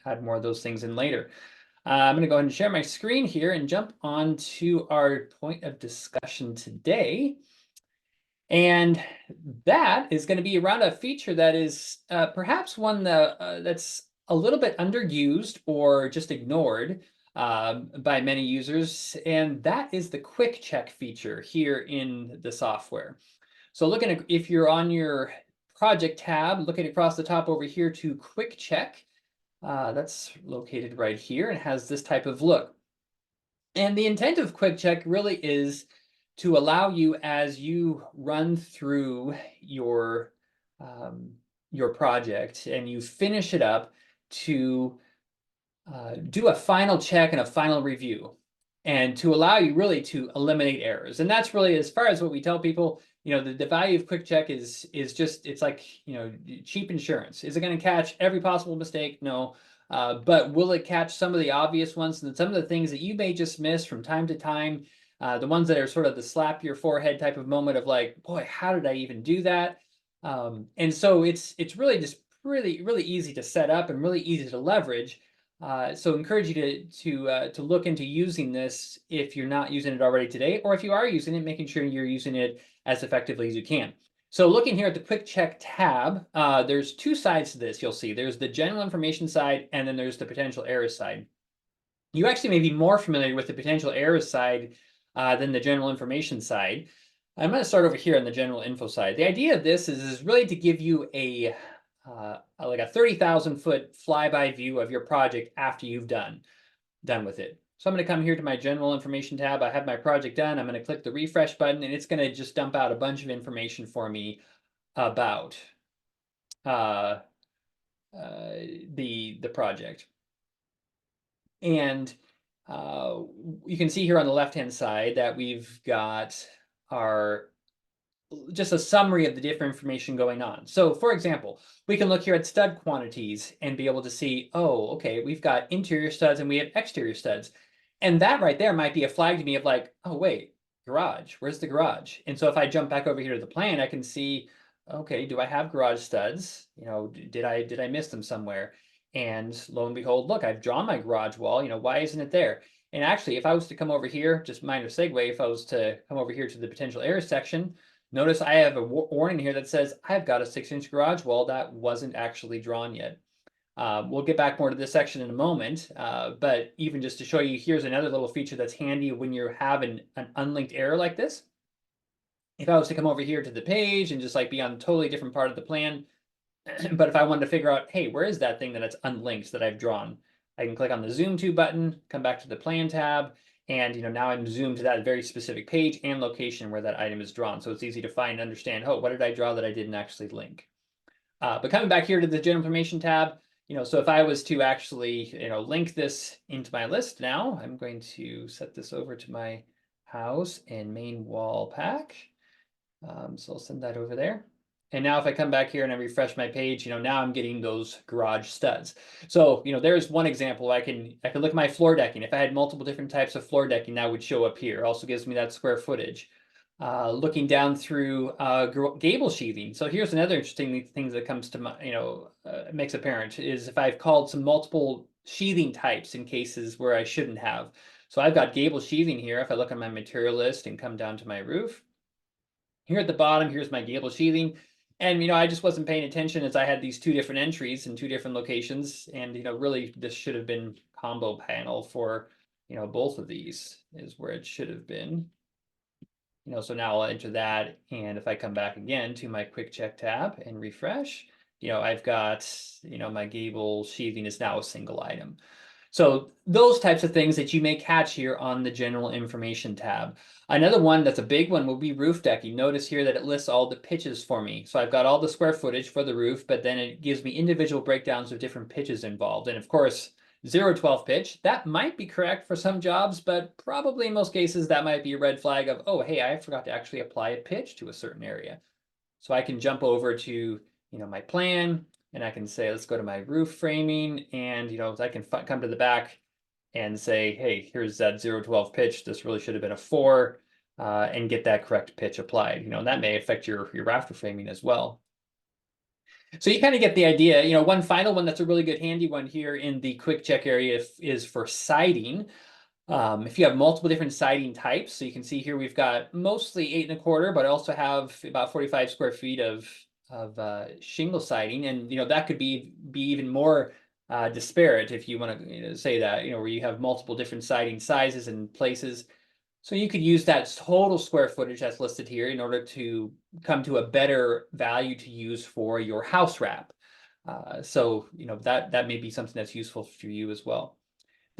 add more of those things in later. I'm going to go ahead and share my screen here and jump on to our point of discussion today. And that is going to be around a feature that is perhaps one that's a little bit underused or just ignored by many users, and that is the quick check feature here in the software. So looking at, if you're on your project tab, looking across the top over here to quick check, that's located right here and has this type of look. And the intent of quick check really is to allow you, as you run through um, your project and you finish it up, to do a final check and a final review, and to allow you really to eliminate errors. And that's really, as far as what we tell people, the value of quick check is just, it's like, cheap insurance. Is it going to catch every possible mistake? No. But will it catch some of the obvious ones and some of the things that you may just miss from time to time? The ones that are sort of the slap your forehead type of moment of like, boy, how did I even do that? And so it's really just really easy to set up and really easy to leverage. So encourage you to look into using this if you're not using it already today, or if you are using it, making sure you're using it as effectively as you can. So looking here at the Quick Check tab, there's two sides to this. You'll see there's the general information side, and then there's the potential errors side. You actually may be more familiar with the potential errors side than the general information side. I'm going to start over here on the general info side. The idea of this is really to give you like a 30,000 foot flyby view of your project after you've done with it. So I'm going to come here to my general information tab. I have my project done. I'm going to click the refresh button, and it's going to just dump out a bunch of information for me about uh, the project. And you can see here on the left-hand side that we've got our just a summary of the different information going on. So for example, we can look here at stud quantities and be able to see, oh, okay, we've got interior studs and we have exterior studs. And that right there might be a flag to me of like, oh, wait, garage, where's the garage? And so if I jump back over here to the plan, I can see, okay, do I have garage studs? Did I miss them somewhere? And lo and behold, look, I've drawn my garage wall. Why isn't it there? And actually, if I was to come over here, just minor segue, if I was to come over here to the potential errors section, notice I have a warning here that says I've got a 6-inch garage wall that wasn't actually drawn yet. We'll get back more to this section in a moment, but even just to show you, here's another little feature that's handy when you have an unlinked error like this. If I was to come over here to the page and just like be on a totally different part of the plan, but if I wanted to figure out, hey, where is that thing that it's unlinked that I've drawn? I can click on the zoom to button, come back to the plan tab, and now I'm zoomed to that very specific page and location where that item is drawn. So it's easy to find and understand, oh, what did I draw that I didn't actually link? But coming back here to the general information tab, so if I was to actually, link this into my list now, I'm going to set this over to my house and main wall pack. So I'll send that over there. And now if I come back here and I refresh my page, now I'm getting those garage studs. So, there's one example. I can look at my floor decking. If I had multiple different types of floor decking, that would show up here. It also gives me that square footage. Looking down through gable sheathing. So here's another interesting thing that comes to makes apparent is if I've called some multiple sheathing types in cases where I shouldn't have. So I've got gable sheathing here. If I look at my material list and come down to my roof, here at the bottom, here's my gable sheathing. And, I just wasn't paying attention as I had these two different entries in two different locations. And, really, this should have been combo panel for, both of these is where it should have been. So now I'll enter that. And if I come back again to my quick check tab and refresh, I've got, my gable sheathing is now a single item. So those types of things that you may catch here on the general information tab. Another one that's a big one will be roof decking. Notice here that it lists all the pitches for me. So I've got all the square footage for the roof, but then it gives me individual breakdowns of different pitches involved. And of course, 0-12 pitch, that might be correct for some jobs, but probably in most cases that might be a red flag of, oh, hey, I forgot to actually apply a pitch to a certain area. So I can jump over to, my plan, and I can say, let's go to my roof framing, and I can come to the back and say, hey, here's that 0-12 pitch. This really should have been a 4, and get that correct pitch applied. And that may affect your rafter framing as well. So you kind of get the idea. One final one that's a really good handy one here in the quick check area is for siding. If you have multiple different siding types, so you can see here we've got mostly 8 1/4, but I also have about 45 square feet of shingle siding, and that could be even more disparate if you want to say that, where you have multiple different siding sizes and places. So you could use that total square footage that's listed here in order to come to a better value to use for your house wrap. So that may be something that's useful for you as well.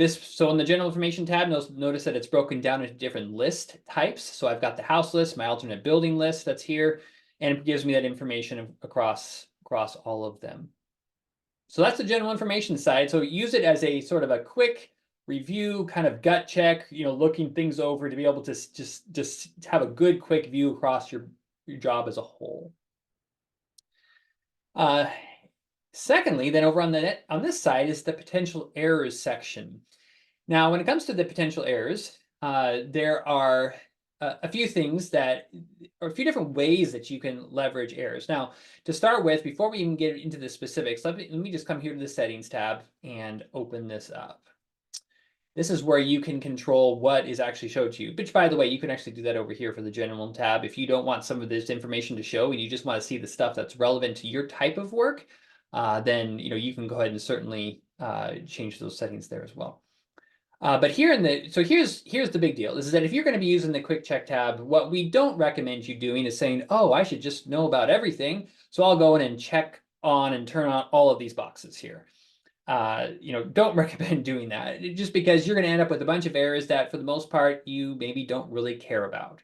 So in the general information tab, notice that it's broken down into different list types. So I've got the house list, my alternate building list that's here, and it gives me that information across all of them. So that's the general information side. So use it as a sort of a quick review, kind of gut check, looking things over to be able to just have a good quick view across your job as a whole. Secondly, then over on this side is the potential errors section. Now, when it comes to the potential errors, there are a few things or a few different ways that you can leverage errors. Now, to start with, before we even get into the specifics, let me just come here to the settings tab and open this up. This is where you can control what is actually showed to you, which, by the way, you can actually do that over here for the general tab. If you don't want some of this information to show and you just want to see the stuff that's relevant to your type of work, then you can go ahead and certainly change those settings there as well. But here's the big deal, is that if you're going to be using the quick check tab, what we don't recommend you doing is saying, oh, I should just know about everything, so I'll go in and check on and turn on all of these boxes here. Don't recommend doing that, just because you're going to end up with a bunch of errors that for the most part you maybe don't really care about.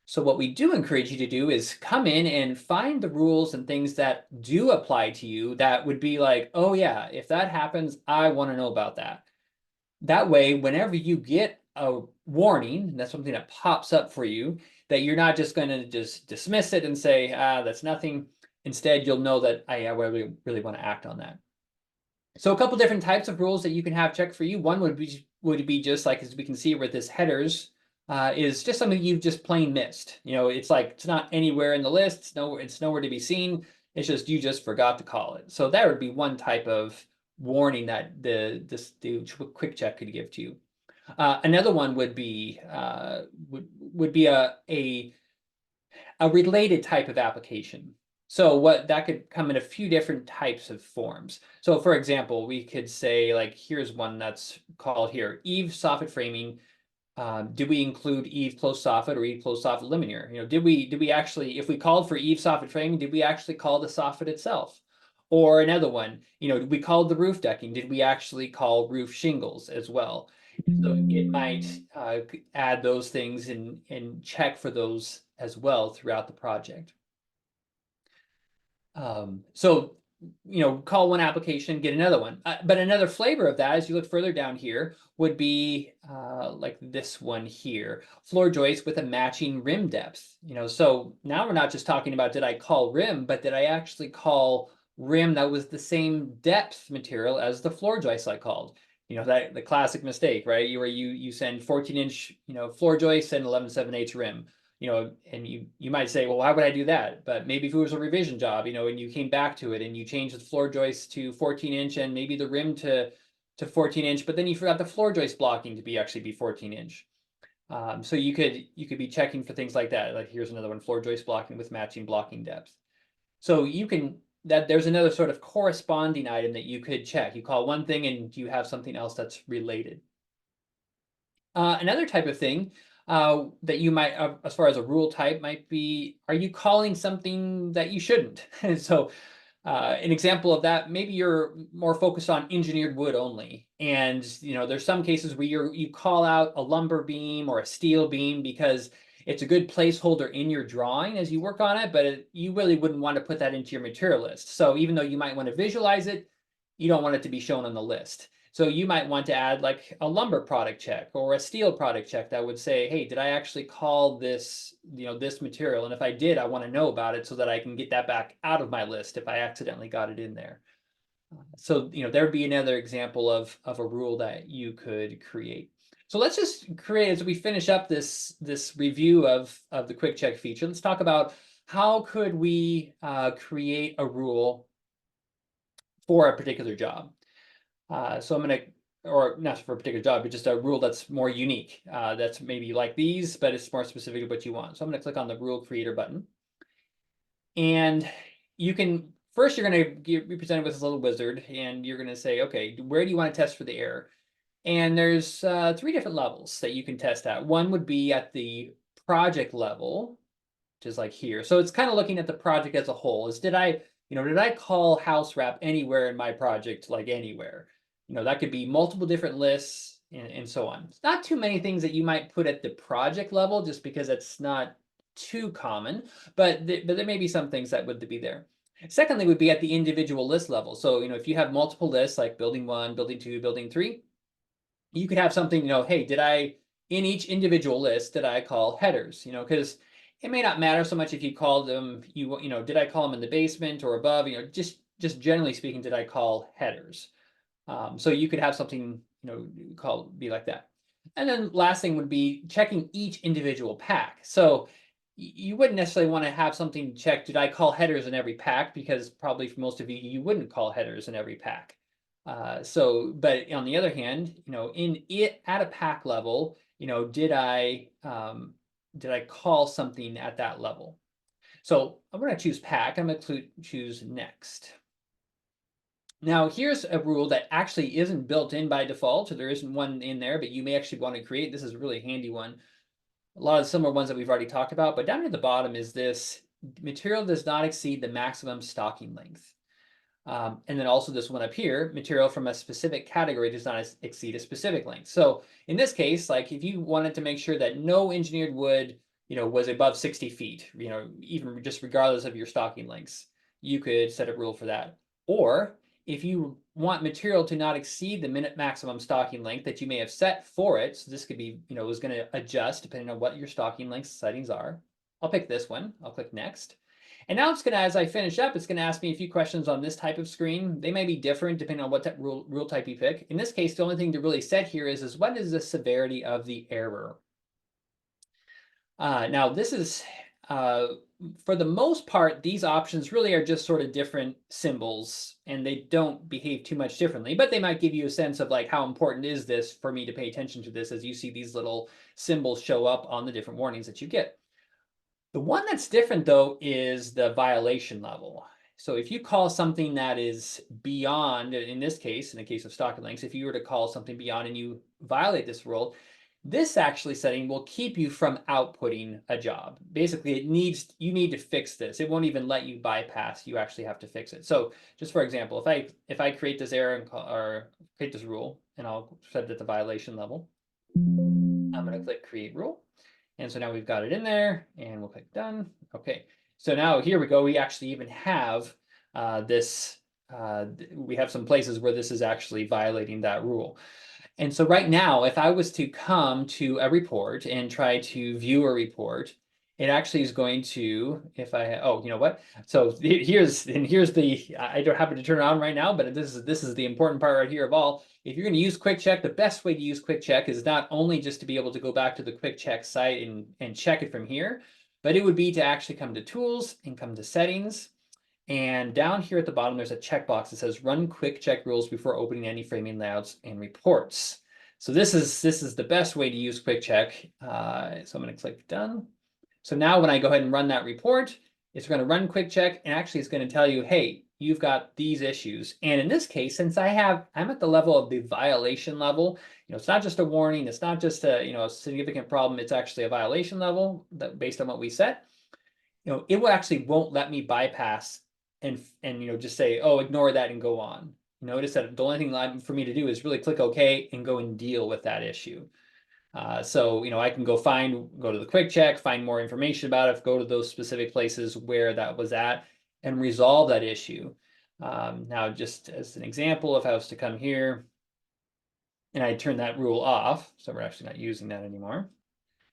So what we do encourage you to do is come in and find the rules and things that do apply to you that would be like, oh yeah, if that happens, I want to know about that. That way, whenever you get a warning, that's something that pops up for you, that you're not just going to just dismiss it and say, that's nothing. Instead, you'll know that I really, really want to act on that. So a couple different types of rules that you can have checked for you. One would be just like, as we can see with this headers, is just something you've just plain missed. It's like it's not anywhere in the list. It's nowhere to be seen. It's just you just forgot to call it. So that would be one type of warning that the quick check could give to you. Another one would be a related type of application. So what that could come in a few different types of forms. So for example, we could say, like, here's one that's called here, eave soffit framing. Did we include eave closed soffit or eave closed soffit luminaire? Did we actually, if we called for eave soffit framing, did we actually call the soffit itself? Or another one, we called the roof decking. Did we actually call roof shingles as well? So it might add those things and check for those as well throughout the project. So, call one application, get another one. But another flavor of that, as you look further down here, would be like this one here, floor joist with a matching rim depth. So now we're not just talking about did I call rim, but did I actually call rim that was the same depth material as the floor joist I called? That the classic mistake, right? You send 14-inch, floor joist and 11/7/8 rim. And you might say, well, why would I do that? But maybe if it was a revision job, and you came back to it and you changed the floor joist to 14-inch and maybe the rim to 14-inch, but then you forgot the floor joist blocking to be 14-inch. So you could be checking for things like that. Like here's another one, floor joist blocking with matching blocking depth. So there's another sort of corresponding item that you could check. You call one thing and you have something else that's related. Another type of thing that you might, as far as a rule type, might be, are you calling something that you shouldn't? So an example of that, maybe you're more focused on engineered wood only. And there's some cases where you call out a lumber beam or a steel beam because it's a good placeholder in your drawing as you work on it, but you really wouldn't want to put that into your material list. So even though you might want to visualize it, you don't want it to be shown on the list. So you might want to add like a lumber product check or a steel product check that would say, hey, did I actually call this, this material? And if I did, I want to know about it so that I can get that back out of my list if I accidentally got it in there. So, there'd be another example of a rule that you could create. So let's just create, as we finish up this review of the quick check feature, let's talk about how could we create a rule for a particular job. So I'm going to, or not for a particular job, but just a rule that's more unique. That's maybe like these, but it's more specific to what you want. So I'm going to click on the rule creator button. And you can, first you're going to be presented with this little wizard, and you're going to say, okay, where do you want to test for the error? And there's 3 different levels that you can test at. One would be at the project level, which is like here. So it's kind of looking at the project as a whole. Did I call house wrap anywhere in my project, like anywhere? That could be multiple different lists and so on. It's not too many things that you might put at the project level just because it's not too common, but there may be some things that would be there. Secondly, would be at the individual list level. So, if you have multiple lists like building 1, building 2, building 3, you could have something, hey, did I, in each individual list, did I call headers? Because it may not matter so much if you called them, did I call them in the basement or above? Just generally speaking, did I call headers? So you could have something, be like that. And then last thing would be checking each individual pack. So you wouldn't necessarily want to have something checked, did I call headers in every pack? Because probably for most of you, you wouldn't call headers in every pack. But on the other hand, at a pack level, did I call something at that level? So I'm going to choose pack. I'm going to choose next. Now here's a rule that actually isn't built in by default, so there isn't one in there, but you may actually want to create. This is a really handy one. A lot of similar ones that we've already talked about, but down at the bottom is this: material does not exceed the maximum stocking length. And then also this one up here, material from a specific category does not exceed a specific length. So in this case, like if you wanted to make sure that no engineered wood, was above 60 feet, even just regardless of your stocking lengths, you could set a rule for that. Or if you want material to not exceed the minute maximum stocking length that you may have set for it, so this could be, is going to adjust depending on what your stocking length settings are. I'll pick this one. I'll click next. And now it's going to, as I finish up, it's going to ask me a few questions on this type of screen. They may be different depending on what rule type you pick. In this case, the only thing to really set here is what is the severity of the error? Now this is, for the most part, these options really are just sort of different symbols, and they don't behave too much differently, but they might give you a sense of like, how important is this for me to pay attention to this as you see these little symbols show up on the different warnings that you get. The one that's different, though, is the violation level. So if you call something that is beyond, in this case, in the case of stocking lengths, if you were to call something beyond and you violate this rule, this actually setting will keep you from outputting a job. Basically, you need to fix this. It won't even let you bypass. You actually have to fix it. So just for example, if I create this error or create this rule, and I'll set it at the violation level, I'm going to click create rule. And so now we've got it in there, and we'll click done. Okay, so now here we go. We actually even have this, we have some places where this is actually violating that rule. And so right now, if I was to come to a report and try to view a report, it actually is going to, if I, oh, you know what? So here's the, I don't happen to turn it on right now, but this is the important part right here of all. If you're going to use Quick Check, the best way to use Quick Check is not only just to be able to go back to the Quick Check site and check it from here, but it would be to actually come to Tools and come to Settings. And down here at the bottom, there's a checkbox that says Run Quick Check rules before opening any framing layouts and reports. So this is the best way to use Quick Check. So I'm going to click Done. So now when I go ahead and run that report, it's going to run Quick Check, and actually it's going to tell you, hey, you've got these issues. And in this case, since I'm at the level of the violation level, it's not just a warning, it's not just a significant problem, it's actually a violation level that based on what we set. It will actually won't let me bypass and just say, oh, ignore that and go on. Notice that the only thing for me to do is really click OK and go and deal with that issue. So I can go to the Quick Check, find more information about it, go to those specific places where that was at, and resolve that issue. Now, just as an example, if I was to come here and I turn that rule off, so we're actually not using that anymore.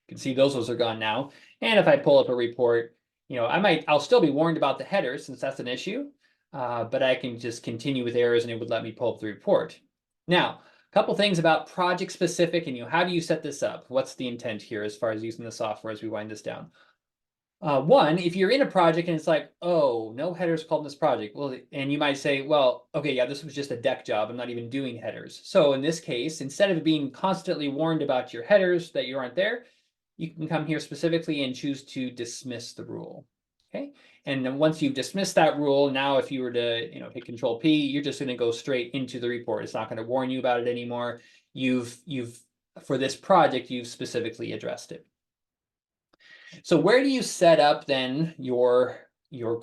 You can see those are gone now. And if I pull up a report, I'll still be warned about the headers since that's an issue, but I can just continue with errors and it would let me pull up the report. Now, a couple things about project specific and how do you set this up? What's the intent here as far as using the software as we wind this down? One, if you're in a project and it's like, oh, no headers called in this project, well, and you might say, well, okay, yeah, this was just a deck job. I'm not even doing headers. So in this case, instead of being constantly warned about your headers that you aren't there, you can come here specifically and choose to dismiss the rule. Okay. And then once you've dismissed that rule, now if you were to, hit Control P, you're just going to go straight into the report. It's not going to warn you about it anymore. You've for this project, you've specifically addressed it. So where do you set up then your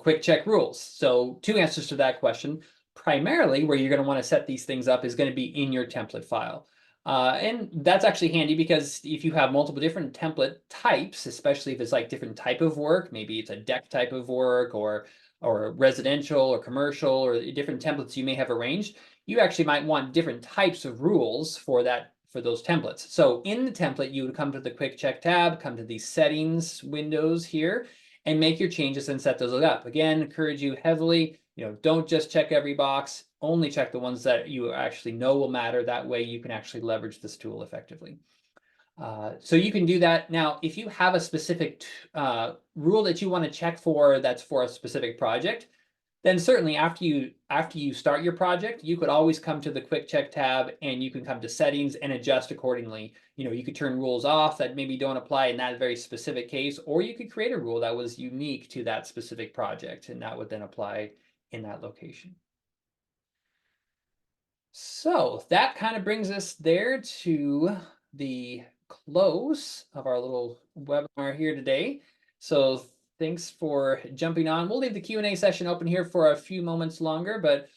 quick check rules? So two answers to that question. Primarily, where you're going to want to set these things up is going to be in your template file. And that's actually handy because if you have multiple different template types, especially if it's like different type of work, maybe it's a deck type of work or residential or commercial or different templates you may have arranged, you actually might want different types of rules for those templates. So in the template, you would come to the quick check tab, come to the settings windows here, and make your changes and set those up. Again, encourage you heavily, don't just check every box, only check the ones that you actually know will matter. That way you can actually leverage this tool effectively. So you can do that. Now, if you have a specific rule that you want to check for that's for a specific project, then certainly after you start your project, you could always come to the quick check tab and you can come to settings and adjust accordingly. You could turn rules off that maybe don't apply in that very specific case, or you could create a rule that was unique to that specific project and that would then apply in that location. So that kind of brings us there to the close of our little webinar here today. So thanks for jumping on. We'll leave the Q&A session open here for a few moments longer, but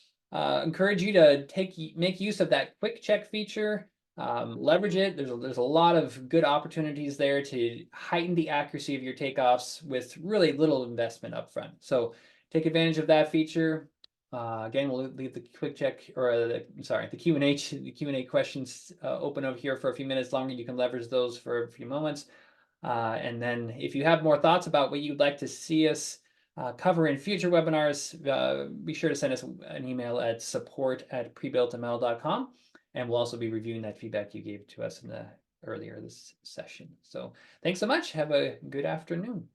encourage you to make use of that quick check feature. Leverage it. There's a lot of good opportunities there to heighten the accuracy of your takeoffs with really little investment upfront. So take advantage of that feature. Again, we'll leave the quick check or the Q&A questions open over here for a few minutes longer. You can leverage those for a few moments. And then if you have more thoughts about what you'd like to see us cover in future webinars, be sure to send us an email at support@prebuiltml.com. And we'll also be reviewing that feedback you gave to us earlier this session. So thanks so much. Have a good afternoon.